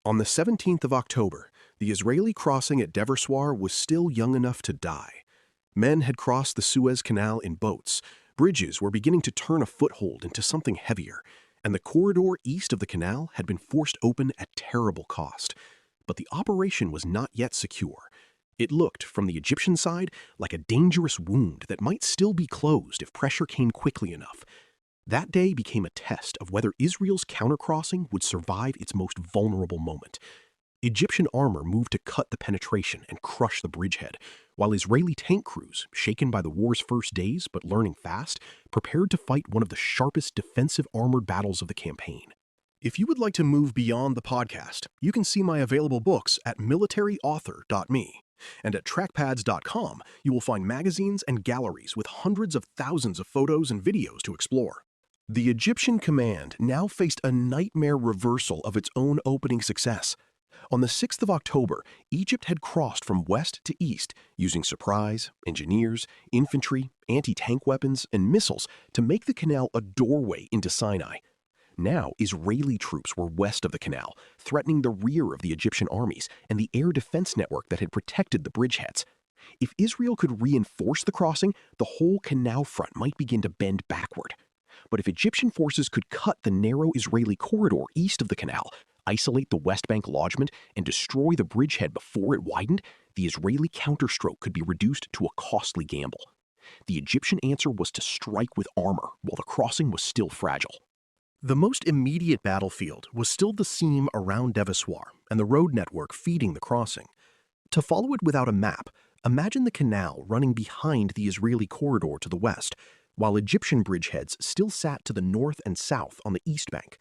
On the 17th of October, the Israeli crossing at Deversoir was still young enough to die. Men had crossed the Suez Canal in boats, bridges were beginning to turn a foothold into something heavier, and the corridor east of the canal had been forced open at terrible cost. But the operation was not yet secure. It looked, from the Egyptian side, like a dangerous wound that might still be closed if pressure came quickly enough. That day became a test of whether Israel's countercrossing would survive its most vulnerable moment. Egyptian armor moved to cut the penetration and crush the bridgehead, while Israeli tank crews, shaken by the war's first days but learning fast, prepared to fight one of the sharpest defensive armored battles of the campaign. If you would like to move beyond the podcast, you can see my available books at militaryauthor.me. And at trackpads.com, you will find magazines and galleries with hundreds of thousands of photos and videos to explore. The Egyptian command now faced a nightmare reversal of its own opening success. On the 6th of October, Egypt had crossed from west to east using surprise, engineers, infantry, anti-tank weapons, and missiles to make the canal a doorway into Sinai. Now, Israeli troops were west of the canal, threatening the rear of the Egyptian armies and the air defense network that had protected the bridgeheads. If Israel could reinforce the crossing, the whole canal front might begin to bend backward. But if Egyptian forces could cut the narrow Israeli corridor east of the canal, isolate the West Bank lodgment, and destroy the bridgehead before it widened, the Israeli counterstroke could be reduced to a costly gamble. The Egyptian answer was to strike with armor while the crossing was still fragile. The most immediate battlefield was still the seam around Deversoir and the road network feeding the crossing. To follow it without a map, imagine the canal running behind the Israeli corridor to the west, while Egyptian bridgeheads still sat to the north and south on the east bank.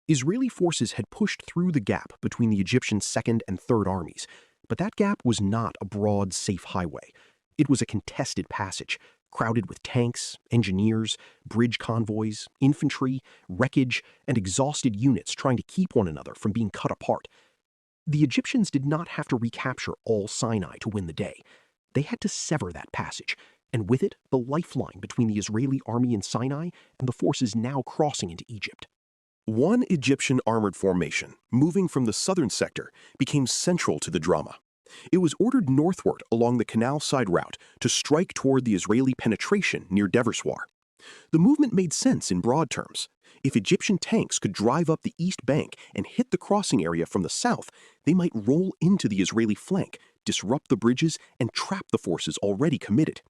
Israeli forces had pushed through the gap between the Egyptian 2nd and 3rd armies, but that gap was not a broad, safe highway. It was a contested passage, crowded with tanks, engineers, bridge convoys, infantry, wreckage, and exhausted units trying to keep one another from being cut apart. The Egyptians did not have to recapture all Sinai to win the day. They had to sever that passage, and with it, the lifeline between the Israeli army in Sinai and the forces now crossing into Egypt. One Egyptian armored formation, moving from the southern sector, became central to the drama. It was ordered northward along the canal side route to strike toward the Israeli penetration near Deversoir. The movement made sense in broad terms. If Egyptian tanks could drive up the east bank and hit the crossing area from the south, they might roll into the Israeli flank, disrupt the bridges, and trap the forces already committed.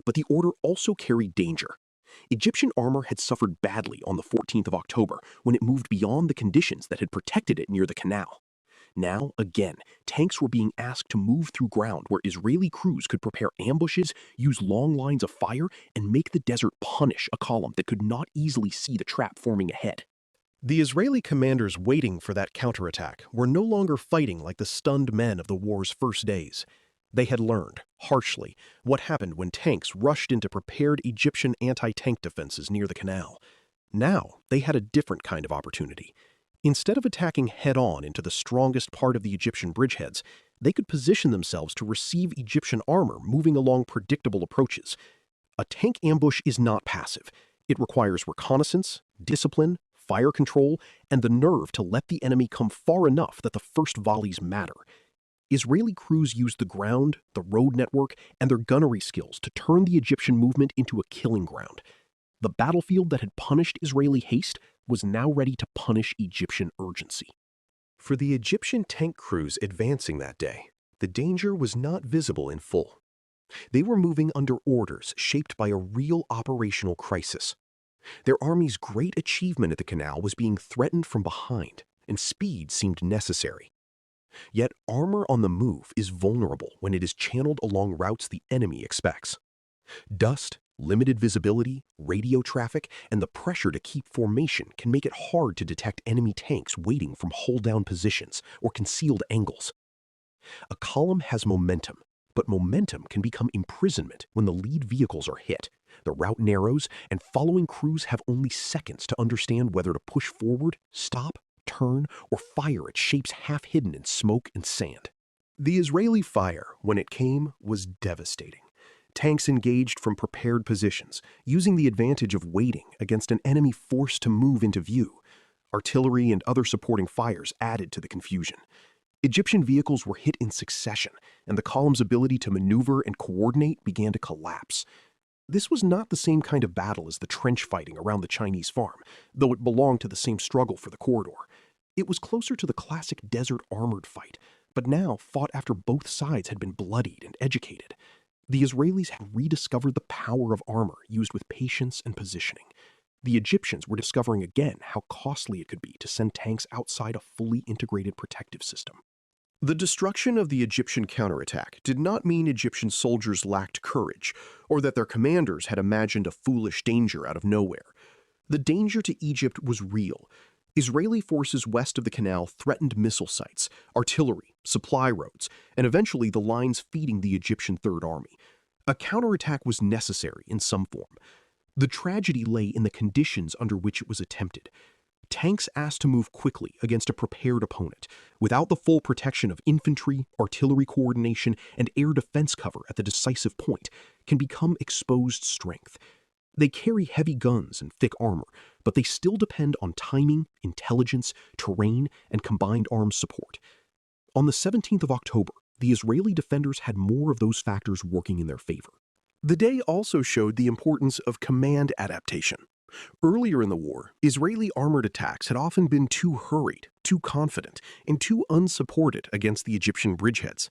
But the order also carried danger. Egyptian armor had suffered badly on the 14th of October when it moved beyond the conditions that had protected it near the canal. Now, again, tanks were being asked to move through ground where Israeli crews could prepare ambushes, use long lines of fire, and make the desert punish a column that could not easily see the trap forming ahead. The Israeli commanders waiting for that counterattack were no longer fighting like the stunned men of the war's first days. They had learned, harshly, what happened when tanks rushed into prepared Egyptian anti-tank defenses near the canal. Now, they had a different kind of opportunity. Instead of attacking head-on into the strongest part of the Egyptian bridgeheads, they could position themselves to receive Egyptian armor moving along predictable approaches. A tank ambush is not passive. It requires reconnaissance, discipline, fire control, and the nerve to let the enemy come far enough that the first volleys matter. Israeli crews used the ground, the road network, and their gunnery skills to turn the Egyptian movement into a killing ground. The battlefield that had punished Israeli haste was now ready to punish Egyptian urgency. For the Egyptian tank crews advancing that day, the danger was not visible in full. They were moving under orders shaped by a real operational crisis. Their army's great achievement at the canal was being threatened from behind, and speed seemed necessary. Yet armor on the move is vulnerable when it is channeled along routes the enemy expects. Dust, limited visibility, radio traffic, and the pressure to keep formation can make it hard to detect enemy tanks waiting from hold-down positions or concealed angles. A column has momentum, but momentum can become imprisonment when the lead vehicles are hit. The route narrows, and following crews have only seconds to understand whether to push forward, stop, turn, or fire at shapes half hidden in smoke and sand. The Israeli fire, when it came, was devastating. Tanks engaged from prepared positions, using the advantage of waiting against an enemy forced to move into view. artillery, and other supporting fires added to the confusion. Egyptian vehicles were hit in succession, and the column's ability to maneuver and coordinate began to collapse. This was not the same kind of battle as the trench fighting around the Chinese farm, though it belonged to the same struggle for the corridor. It was closer to the classic desert armored fight, but now fought after both sides had been bloodied and educated. The Israelis had rediscovered the power of armor used with patience and positioning. The Egyptians were discovering again how costly it could be to send tanks outside a fully integrated protective system. The destruction of the Egyptian counterattack did not mean Egyptian soldiers lacked courage, or that their commanders had imagined a foolish danger out of nowhere. The danger to Egypt was real. Israeli forces west of the canal threatened missile sites, artillery, supply roads, and eventually the lines feeding the Egyptian Third Army. A counterattack was necessary in some form. The tragedy lay in the conditions under which it was attempted. Tanks asked to move quickly against a prepared opponent, without the full protection of infantry, artillery coordination, and air defense cover at the decisive point, can become exposed strength. They carry heavy guns and thick armor, but they still depend on timing, intelligence, terrain, and combined arms support. On the 17th of October, the Israeli defenders had more of those factors working in their favor. The day also showed the importance of command adaptation. Earlier in the war, Israeli armored attacks had often been too hurried, too confident, and too unsupported against the Egyptian bridgeheads.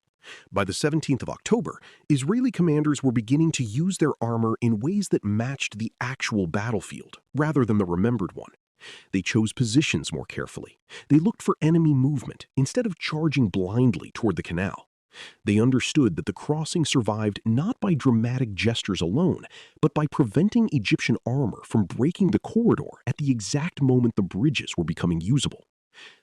By the 17th of October, Israeli commanders were beginning to use their armor in ways that matched the actual battlefield, rather than the remembered one. They chose positions more carefully. They looked for enemy movement instead of charging blindly toward the canal. They understood that the crossing survived not by dramatic gestures alone, but by preventing Egyptian armor from breaking the corridor at the exact moment the bridges were becoming usable.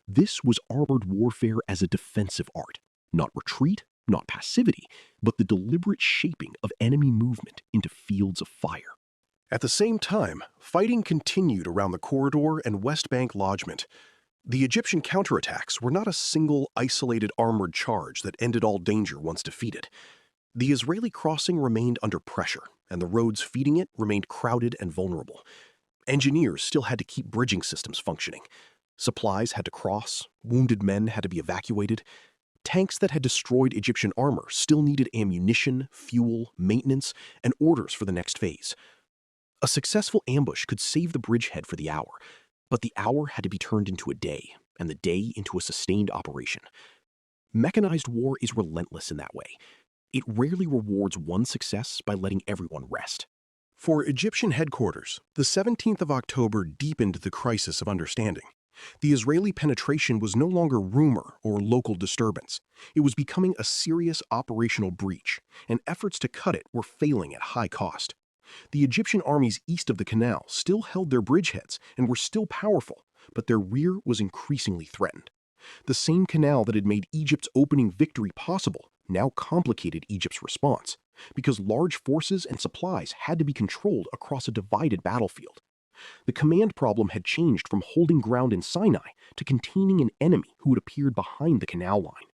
This was armored warfare as a defensive art, not retreat, not passivity, but the deliberate shaping of enemy movement into fields of fire. At the same time, fighting continued around the corridor and West Bank lodgement. The Egyptian counterattacks were not a single, isolated armored charge that ended all danger once defeated. The Israeli crossing remained under pressure, and the roads feeding it remained crowded and vulnerable. Engineers still had to keep bridging systems functioning. Supplies had to cross, wounded men had to be evacuated. Tanks that had destroyed Egyptian armor still needed ammunition, fuel, maintenance, and orders for the next phase. A successful ambush could save the bridgehead for the hour, but the hour had to be turned into a day, and the day into a sustained operation. Mechanized war is relentless in that way. It rarely rewards one success by letting everyone rest. For Egyptian headquarters, the 17th of October deepened the crisis of understanding. The Israeli penetration was no longer rumor or local disturbance. It was becoming a serious operational breach, and efforts to cut it were failing at high cost. The Egyptian armies east of the canal still held their bridgeheads and were still powerful, but their rear was increasingly threatened. The same canal that had made Egypt's opening victory possible now complicated Egypt's response, because large forces and supplies had to be controlled across a divided battlefield. The command problem had changed from holding ground in Sinai to containing an enemy who had appeared behind the canal line.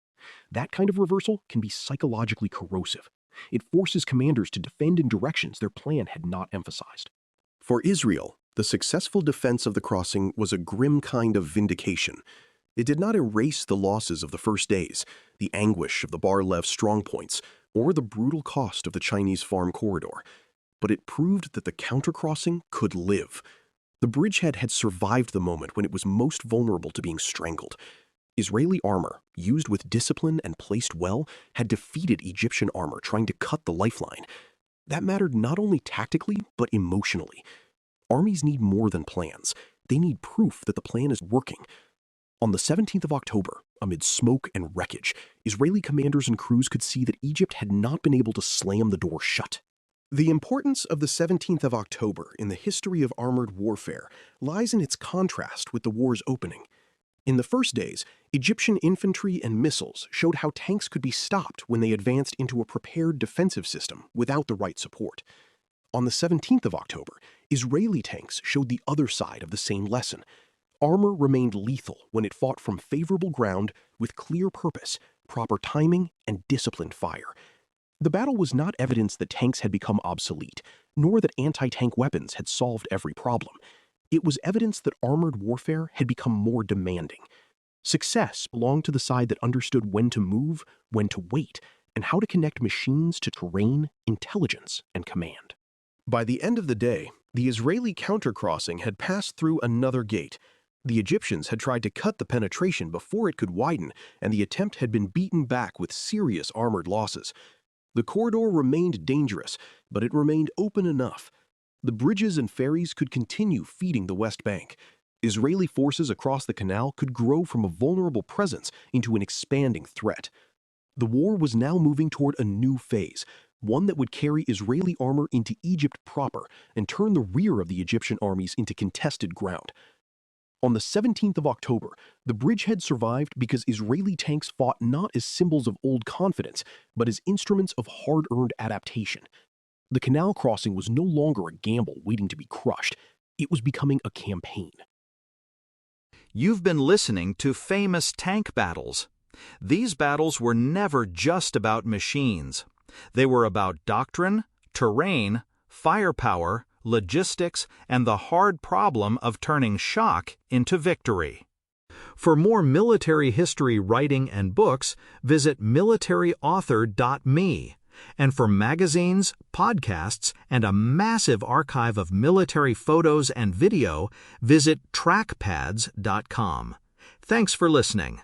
That kind of reversal can be psychologically corrosive. It forces commanders to defend in directions their plan had not emphasized. For Israel, the successful defense of the crossing was a grim kind of vindication. It did not erase the losses of the first days, the anguish of the Bar-Lev strongpoints, or the brutal cost of the Chinese farm corridor, but it proved that the countercrossing could live. The bridgehead had survived the moment when it was most vulnerable to being strangled. Israeli armor, used with discipline and placed well, had defeated Egyptian armor trying to cut the lifeline. That mattered not only tactically, but emotionally. Armies need more than plans. They need proof that the plan is working. On the 17th of October, amid smoke and wreckage, Israeli commanders and crews could see that Egypt had not been able to slam the door shut. The importance of the 17th of October in the history of armored warfare lies in its contrast with the war's opening. In the first days, Egyptian infantry and missiles showed how tanks could be stopped when they advanced into a prepared defensive system without the right support. On the 17th of October, Israeli tanks showed the other side of the same lesson. Armor remained lethal when it fought from favorable ground with clear purpose, proper timing, and disciplined fire. The battle was not evidence that tanks had become obsolete, nor that anti-tank weapons had solved every problem. It was evidence that armored warfare had become more demanding. Success belonged to the side that understood when to move, when to wait, and how to connect machines to terrain, intelligence, and command. By the end of the day, the Israeli countercrossing had passed through another gate. The Egyptians had tried to cut the penetration before it could widen, and the attempt had been beaten back with serious armored losses. The corridor remained dangerous, but it remained open enough. The bridges and ferries could continue feeding the West Bank. Israeli forces across the canal could grow from a vulnerable presence into an expanding threat. The war was now moving toward a new phase, one that would carry Israeli armor into Egypt proper and turn the rear of the Egyptian armies into contested ground. On the 17th of October, the bridgehead survived because Israeli tanks fought not as symbols of old confidence, but as instruments of hard-earned adaptation. The canal crossing was no longer a gamble waiting to be crushed. It was becoming a campaign. You've been listening to Famous Tank Battles. These battles were never just about machines. They were about doctrine, terrain, firepower, logistics, and the hard problem of turning shock into victory. For more military history writing and books, visit militaryauthor.me. And for magazines, podcasts, and a massive archive of military photos and video, visit trackpads.com. Thanks for listening.